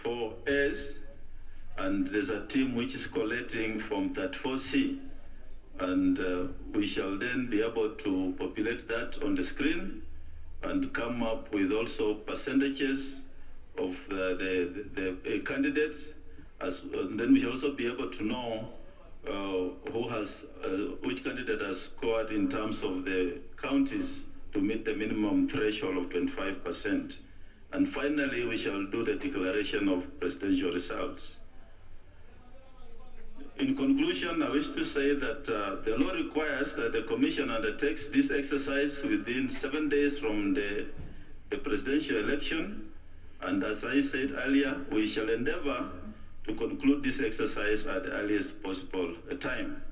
34As, and there's a team which is collating from 34C. And we shall then be able to populate that on the screen and come up with also percentages of the candidates. And then we shall also be able to know which candidate has scored in terms of the counties to meet the minimum threshold of 25%. And finally, we shall do the declaration of presidential results. In conclusion, I wish to say that the law requires that the Commission undertakes this exercise within 7 days from the presidential election. And as I said earlier, we shall endeavor to conclude this exercise at the earliest possible time.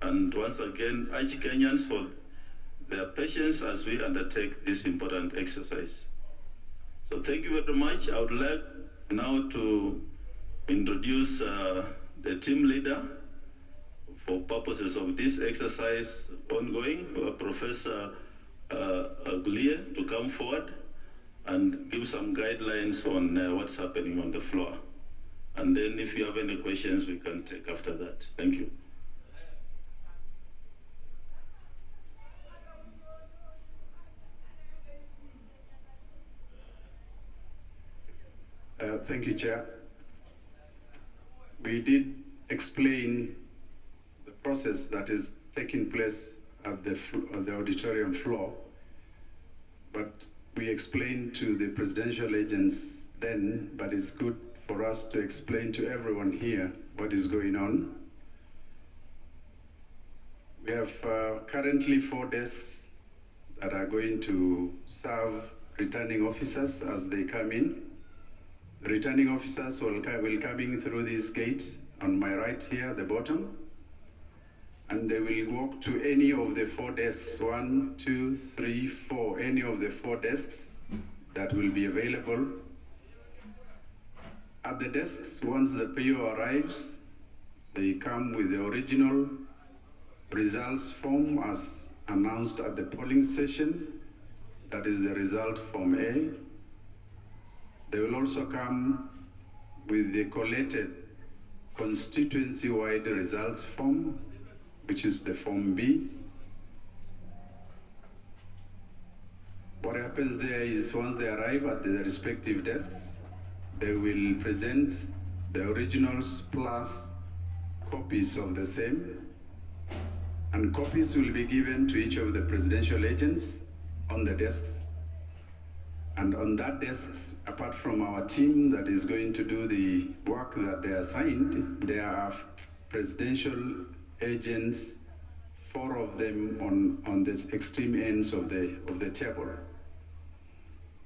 And once again, urge Kenyans for their patience as we undertake this important exercise. So thank you very much. I would like now to introduce the team leader for purposes of this exercise ongoing, Professor Gulie, to come forward and give some guidelines on what's happening on the floor. And then if you have any questions, we can take after that. Thank you. Thank you, Chair. We did explain the process that is taking place at the auditorium floor, but we explained to the presidential agents then, but it's good for us to explain to everyone here what is going on. We have currently 4 desks that are going to serve returning officers as they come in. The returning officers will come in through this gate on my right here at the bottom, and they will walk to any of the 4 desks, 1, 2, 3, 4, any of the 4 desks that will be available. At the desks, once the PO arrives, they come with the original results form as announced at the polling station. That is the result form A. They will also come with the collated constituency-wide results form, which is the form B. What happens there is once they arrive at the respective desks, they will present the originals plus copies of the same, and copies will be given to each of the presidential agents on the desks. And on that desk, apart from our team that is going to do the work that they are assigned, there are presidential agents, 4 of them on the extreme ends of the table.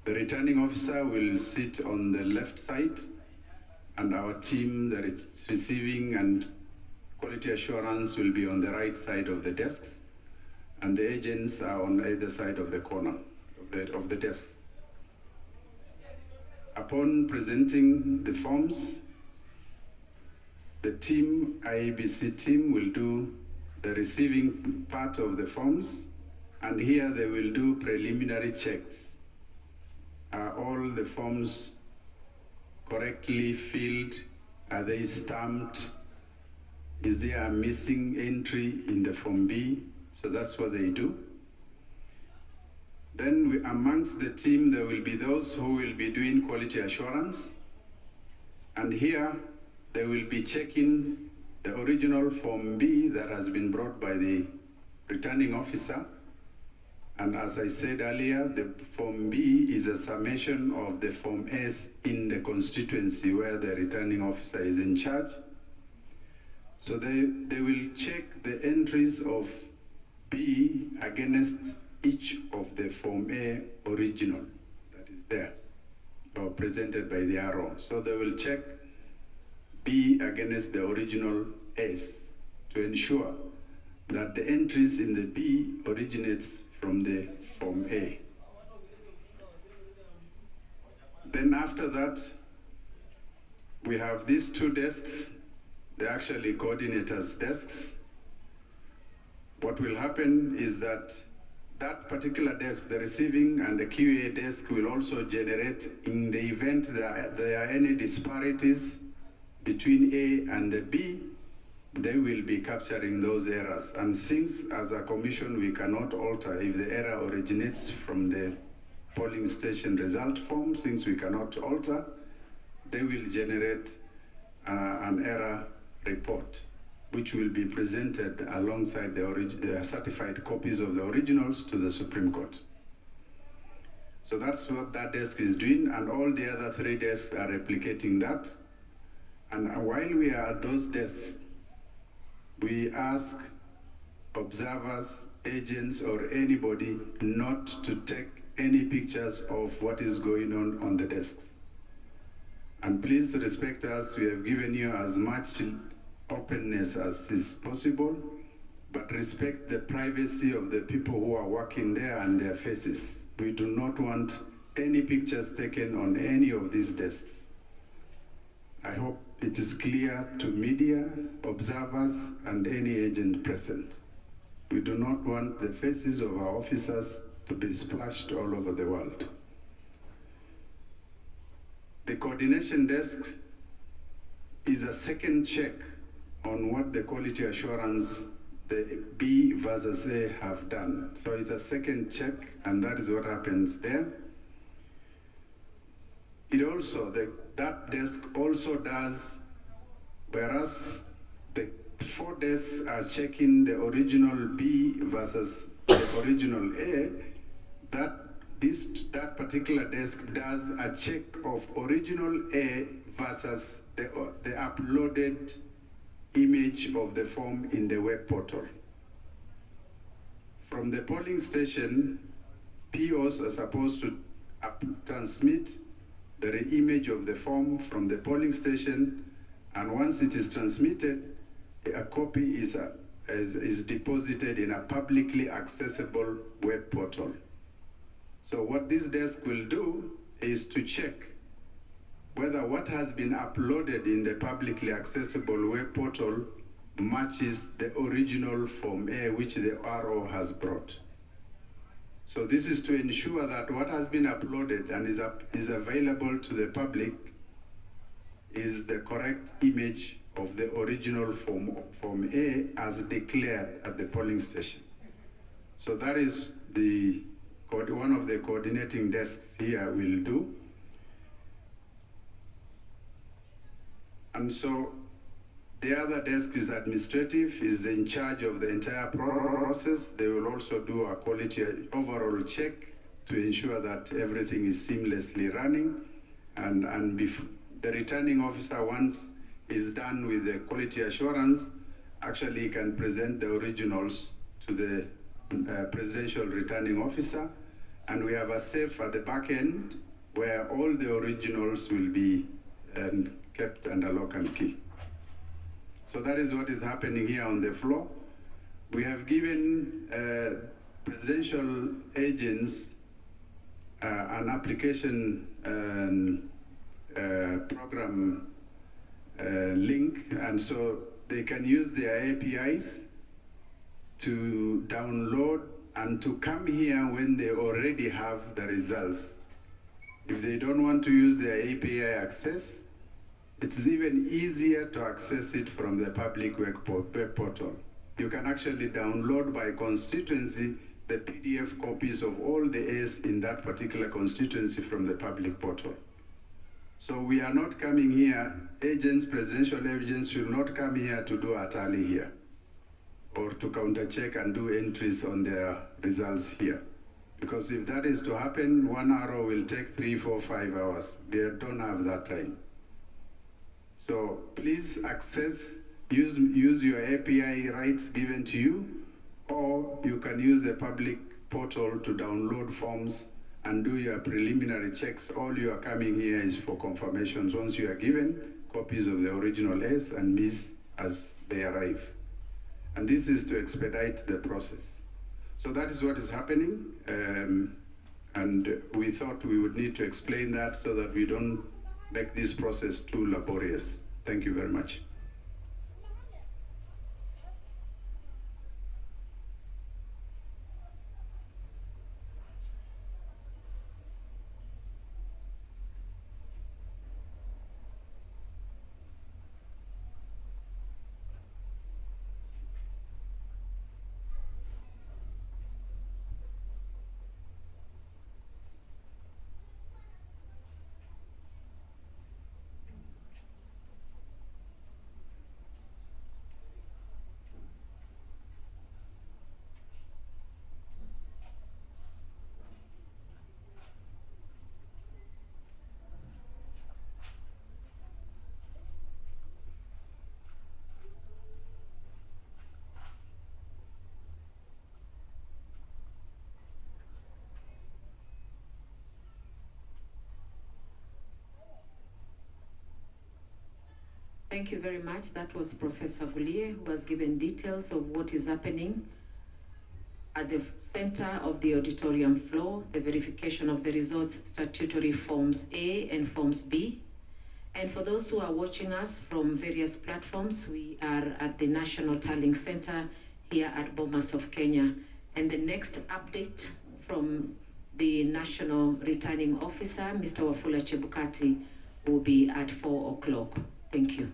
The returning officer will sit on the left side, and our team that is receiving and quality assurance will be on the right side of the desks, and the agents are on either side of the corner of the desk. Upon presenting the forms, the team, IEBC team, will do the receiving part of the forms, and here they will do preliminary checks. Are all the forms correctly filled? Are they stamped? Is there a missing entry in the form B? So that's what they do. Then amongst the team, there will be those who will be doing quality assurance. And here, they will be checking the original Form B that has been brought by the returning officer. And as I said earlier, the Form B is a summation of the Form S in the constituency where the returning officer is in charge. So they will check the entries of B against each of the Form A original that is there, or presented by the arrow. So they will check B against the original S to ensure that the entries in the B originates from the Form A. Then after that, we have these 2 desks. They're actually coordinators' desks. What will happen is that that particular desk, the receiving and the QA desk, will also generate, in the event that there are any disparities between A and the B, they will be capturing those errors. And since as a commission we cannot alter if the error originates from the polling station result form, since we cannot alter, they will generate an error report, which will be presented alongside the certified copies of the originals to the Supreme Court. So that's what that desk is doing, and all the other 3 desks are replicating that. And while we are at those desks, we ask observers, agents, or anybody not to take any pictures of what is going on the desks. And please respect us. We have given you as much openness as is possible, but respect the privacy of the people who are working there and their faces. We do not want any pictures taken on any of these desks. I hope it is clear to media, observers, and any agent present. We do not want the faces of our officers to be splashed all over the world. The coordination desk is a second check on what the quality assurance the B versus A have done. So it's a second check, and that is what happens there. It also, that desk also does, whereas the 4 desks are checking the original B versus the original A, that particular desk does a check of original A versus the uploaded image of the form in the web portal. From the polling station, POs are supposed to transmit the image of the form from the polling station, and once it is transmitted, a copy is deposited in a publicly accessible web portal. So what this desk will do is to check whether what has been uploaded in the publicly accessible web portal matches the original Form A which the RO has brought. So this is to ensure that what has been uploaded and is available to the public is the correct image of the original Form A as declared at the polling station. So that is one of the coordinating desks here will do. And so the other desk is administrative, is in charge of the entire process. They will also do a quality overall check to ensure that everything is seamlessly running. And the returning officer, once is done with the quality assurance, actually can present the originals to the presidential returning officer. And we have a safe at the back end where all the originals will be kept under lock and key. So that is what is happening here on the floor. We have given presidential agents an application program link, and so they can use their APIs to download and to come here when they already have the results. If they don't want to use their API access, it's even easier to access it from the public web portal. You can actually download by constituency the PDF copies of all the A's in that particular constituency from the public portal. So we are not coming here, agents, presidential agents should not come here to do a tally here or to counter check and do entries on their results here. Because if that is to happen, 1 hour will take 3, 4, 5 hours. They don't have that time. So please use your API rights given to you, or you can use the public portal to download forms and do your preliminary checks. All you are coming here is for confirmations once you are given copies of the original A's and B's as they arrive. And this is to expedite the process. So that is what is happening, and we thought we would need to explain that so that we don't make this process too laborious. Thank you very much. Thank you very much. That was Professor Gulie, who has given details of what is happening at the center of the auditorium floor, the verification of the results, statutory Forms A and Forms B. And for those who are watching us from various platforms, we are at the National Tallying Center here at BOMAS of Kenya. And the next update from the National Returning Officer, Mr. Wafula Chebukati, will be at 4 o'clock. Thank you.